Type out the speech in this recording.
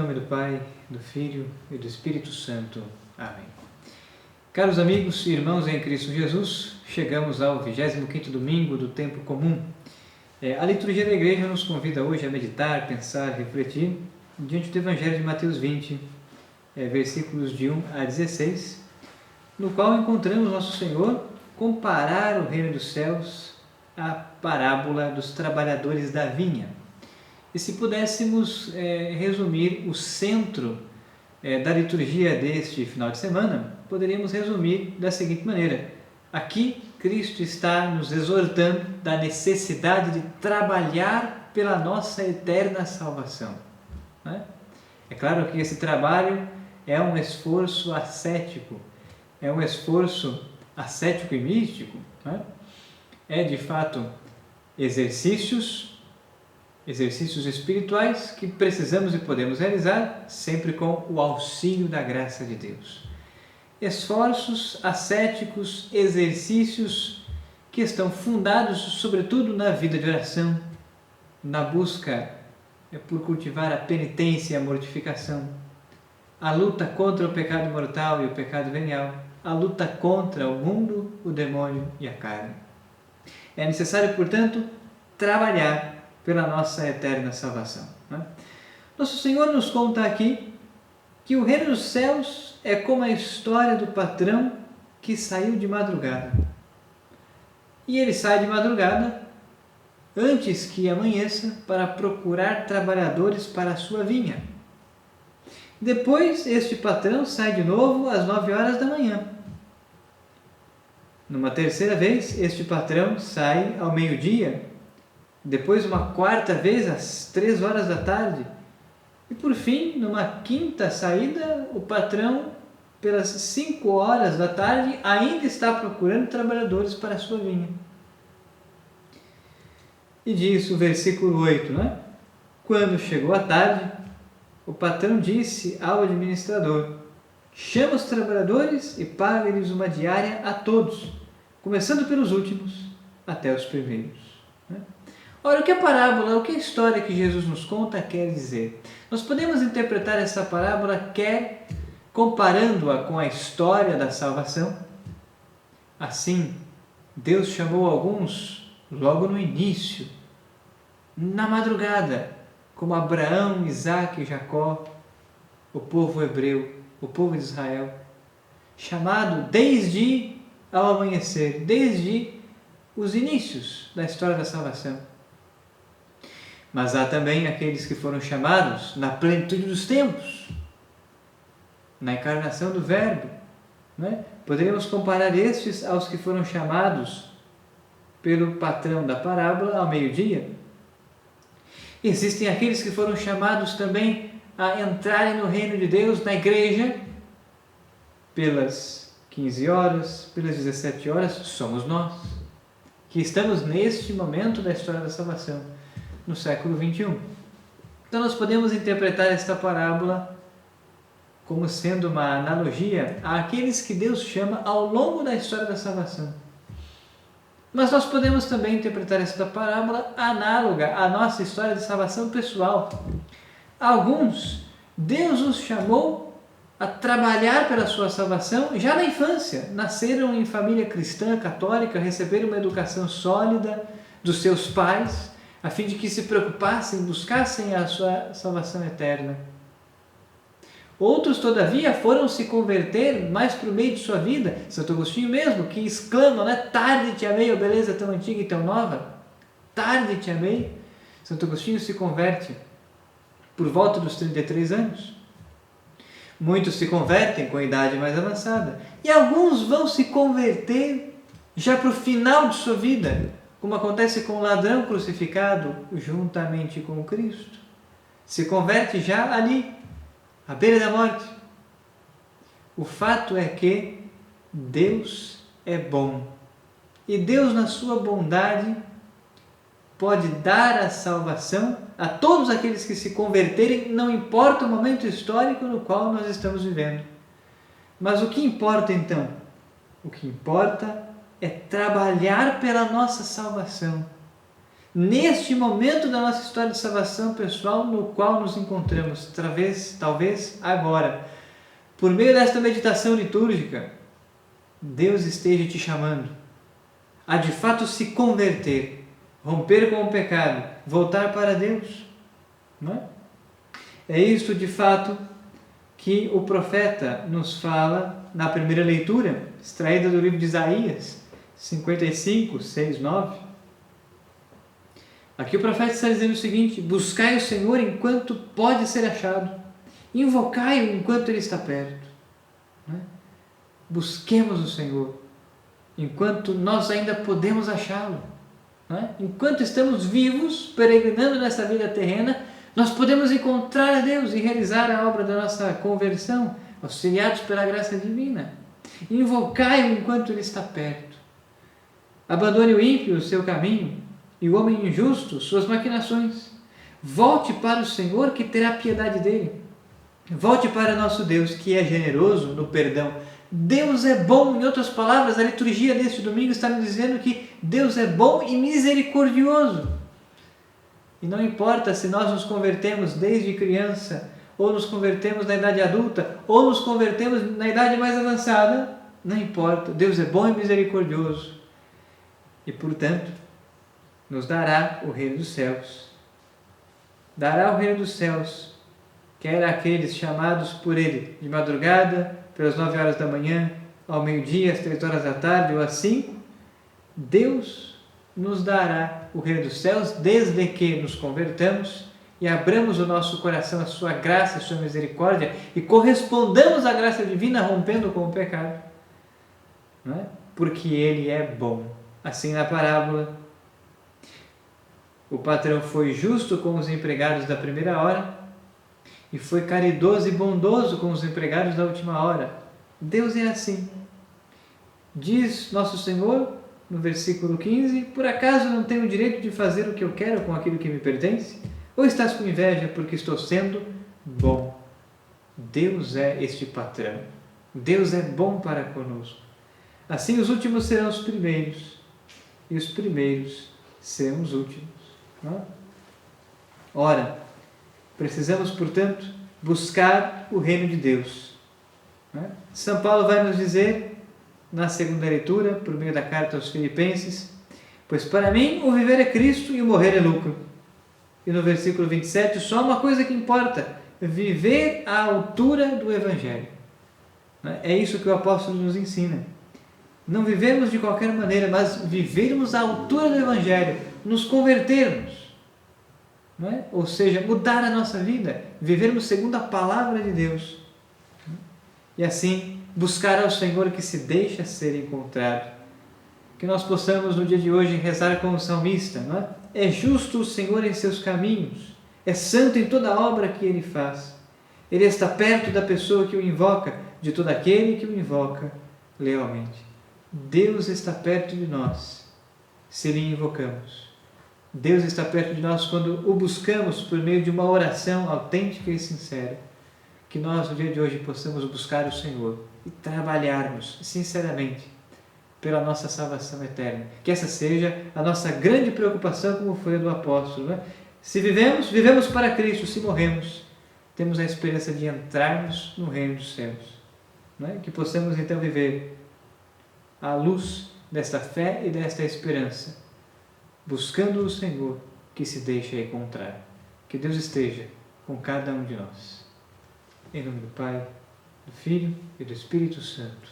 nome do Pai, do Filho e do Espírito Santo. Amém. Caros amigos e irmãos em Cristo Jesus, chegamos ao 25º domingo do tempo comum. A liturgia da Igreja nos convida hoje a meditar, pensar, refletir diante do Evangelho de Mateus 20, versículos de 1 a 16, no qual encontramos Nosso Senhor comparar o reino dos céus à parábola dos trabalhadores da vinha. E se pudéssemos resumir o centro da liturgia deste final de semana, poderíamos resumir da seguinte maneira: aqui Cristo está nos exortando da necessidade de trabalhar pela nossa eterna salvação. É claro que esse trabalho é um esforço ascético, é um esforço ascético e místico, é de fato exercícios espirituais que precisamos e podemos realizar sempre com o auxílio da graça de Deus. Esforços ascéticos, exercícios que estão fundados sobretudo na vida de oração, na busca por cultivar a penitência e a mortificação, a luta contra o pecado mortal e o pecado venial, a luta contra o mundo, o demônio e a carne. É necessário, portanto, trabalhar pela nossa eterna salvação. Nosso Senhor nos conta aqui que o reino dos céus é como a história do patrão que saiu de madrugada. E ele sai de madrugada antes que amanheça para procurar trabalhadores para a sua vinha. Depois, este patrão sai de novo às 9 horas da manhã. Numa terceira vez, este patrão sai ao meio-dia. Depois, uma quarta vez, às 3 horas da tarde. E, por fim, numa quinta saída, o patrão, pelas 5 horas da tarde, ainda está procurando trabalhadores para a sua vinha. E diz o versículo 8, Quando chegou a tarde, o patrão disse ao administrador: chama os trabalhadores e paga-lhes uma diária a todos, começando pelos últimos até os primeiros. Ora, o que a parábola, o que a história que Jesus nos conta quer dizer? Nós podemos interpretar essa parábola quer comparando-a com a história da salvação. Assim, Deus chamou alguns logo no início, na madrugada, como Abraão, Isaque e Jacó, o povo hebreu, o povo de Israel, chamado desde ao amanhecer, desde os inícios da história da salvação. Mas há também aqueles que foram chamados na plenitude dos tempos, na encarnação do Verbo. Poderíamos comparar estes aos que foram chamados pelo patrão da parábola ao meio-dia. Existem aqueles que foram chamados também a entrarem no reino de Deus, na igreja, pelas 15 horas, pelas 17 horas, somos nós, que estamos neste momento da história da salvação, no século 21. Então nós podemos interpretar esta parábola como sendo uma analogia àqueles que Deus chama ao longo da história da salvação. Mas nós podemos também interpretar esta parábola análoga à nossa história de salvação pessoal. Alguns, Deus os chamou a trabalhar pela sua salvação já na infância. Nasceram em família cristã, católica, receberam uma educação sólida dos seus pais, a fim de que se preocupassem, buscassem a sua salvação eterna. Outros, todavia, foram se converter mais para o meio de sua vida. Santo Agostinho mesmo, que exclama, tarde te amei, ó beleza tão antiga e tão nova. Tarde te amei. Santo Agostinho se converte por volta dos 33 anos. Muitos se convertem com a idade mais avançada. E alguns vão se converter já para o final de sua vida, como acontece com o ladrão crucificado juntamente com Cristo. Se converte já ali, à beira da morte. O fato é que Deus é bom. E Deus, na sua bondade, pode dar a salvação a todos aqueles que se converterem, não importa o momento histórico no qual nós estamos vivendo. Mas o que importa então? O que importa é trabalhar pela nossa salvação. neste momento da nossa história de salvação pessoal no qual nos encontramos, talvez agora. Por meio desta meditação litúrgica, Deus esteja te chamando a de fato se converter, romper com o pecado, voltar para Deus. Não é? É isto de fato que o profeta nos fala na primeira leitura, extraída do livro de Isaías 55, 6, 9. Aqui o profeta está dizendo o seguinte: buscai o Senhor enquanto pode ser achado, invocai-o enquanto Ele está perto. Não é? Busquemos o Senhor enquanto nós ainda podemos achá-lo. Não é? Enquanto estamos vivos, peregrinando nessa vida terrena, nós podemos encontrar a Deus e realizar a obra da nossa conversão, auxiliados pela graça divina. Invocai-o enquanto Ele está perto. Abandone o ímpio o seu caminho e o homem injusto suas maquinações. Volte para o Senhor, que terá piedade dele. Volte para nosso Deus, que é generoso no perdão. Deus é bom, em outras palavras, a liturgia deste domingo está nos dizendo que Deus é bom e misericordioso. E não importa se nós nos convertemos desde criança, ou nos convertemos na idade adulta, ou nos convertemos na idade mais avançada, não importa. Deus é bom e misericordioso. E, portanto, nos dará o reino dos céus. Dará o reino dos céus, quer àqueles chamados por Ele de madrugada, pelas 9 horas da manhã, ao meio-dia, às 3 horas da tarde, ou às 5, Deus nos dará o reino dos céus, desde que nos convertamos e abramos o nosso coração à sua graça, à sua misericórdia e correspondamos à graça divina, rompendo com o pecado. Não é? Porque Ele é bom. Assim, na parábola, o patrão foi justo com os empregados da primeira hora e foi caridoso e bondoso com os empregados da última hora. Deus é assim. Diz nosso Senhor no versículo 15: por acaso não tenho o direito de fazer o que eu quero com aquilo que me pertence? Ou estás com inveja porque estou sendo bom? Deus é este patrão. Deus é bom para conosco. Assim os últimos serão os primeiros e os primeiros serão os últimos. Não? Ora, precisamos, portanto, buscar o reino de Deus. Não? São Paulo vai nos dizer, na segunda leitura, por meio da carta aos Filipenses: pois para mim o viver é Cristo e o morrer é lucro. E no versículo 27, só uma coisa que importa: viver à altura do Evangelho. É isso que o apóstolo nos ensina. Não vivermos de qualquer maneira, mas vivermos à altura do Evangelho, nos convertermos. Não é? Ou seja, mudar a nossa vida, vivermos segundo a palavra de Deus. E assim, buscar ao Senhor que se deixa ser encontrado. Que nós possamos no dia de hoje rezar como salmista, não é? É justo o Senhor em seus caminhos, é santo em toda a obra que Ele faz. Ele está perto da pessoa que o invoca, de todo aquele que o invoca lealmente. Deus está perto de nós, se lhe invocamos. Deus está perto de nós quando o buscamos por meio de uma oração autêntica e sincera. Que nós, no dia de hoje, possamos buscar o Senhor e trabalharmos sinceramente pela nossa salvação eterna. Que essa seja a nossa grande preocupação, como foi a do apóstolo. Né? Se vivemos, vivemos para Cristo. Se morremos, temos a esperança de entrarmos no reino dos céus. Né? Que possamos então viver à luz desta fé e desta esperança, buscando o Senhor que se deixa encontrar. Que Deus esteja com cada um de nós. Em nome do Pai, do Filho e do Espírito Santo.